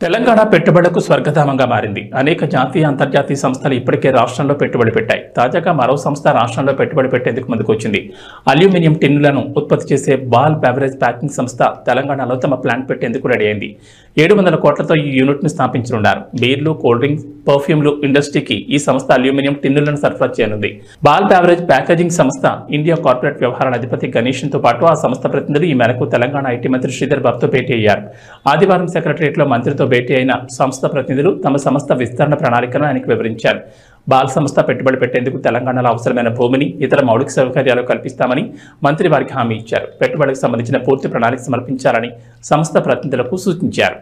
తెలంగాణ పెట్టుబడులకు స్వర్గధామంగా మారింది. అనేక జాతీయ అంతర్జాతీయ సంస్థలు ఇప్పటికే రాష్ట్రంలో పెట్టుబడి పెట్టాయి. తాజాగా మరో సంస్థ రాష్ట్రంలో పెట్టుబడి పెట్టేందుకు ముందుకొచ్చింది. అల్యూమినియం టిన్నులను ఉత్పత్తి చేసే బాల్ బెవరేజ్ ప్యాకింగ్ సంస్థ తెలంగాణలో తమ ప్లాంట్ పెట్టేందుకు రెడీ అయింది. 700 కోట్లతో ఈ యూనిట్ను స్థాపించనున్నారు. బీర్లు, కూల్ డ్రింక్స్, పర్ఫ్యూమ్లు ఇండస్ట్రీకి ఈ సంస్థ అల్యూమినియం టిన్నులను సరఫరా చేయనుంది. బాల్ బెవరేజ్ ప్యాకేజింగ్ సంస్థ ఇండియా కార్పొరేట్ వ్యవహారాల అధిపతి గణేషన్తో పాటు ఆ సంస్థ ప్రతినిధులు ఈ మేరకు తెలంగాణ ఐటీ మంత్రి శ్రీధర్ బాబుతో భేటీ అయ్యారు. ఆదివారం సెక్రటరియట్లో మంత్రితో భేటీ అయిన సంస్థ ప్రతినిధులు తమ సంస్థ విస్తరణ ప్రణాళికను ఆయనకు వివరించారు. బాల్ సంస్థ పెట్టుబడి పెట్టేందుకు తెలంగాణలో అవసరమైన భూమిని, ఇతర మౌలిక సౌకర్యాలు కల్పిస్తామని మంత్రి వారికి హామీ ఇచ్చారు. పెట్టుబడికి సంబంధించిన పూర్తి ప్రణాళిక సమర్పించాలని సంస్థ ప్రతినిధులకు సూచించారు.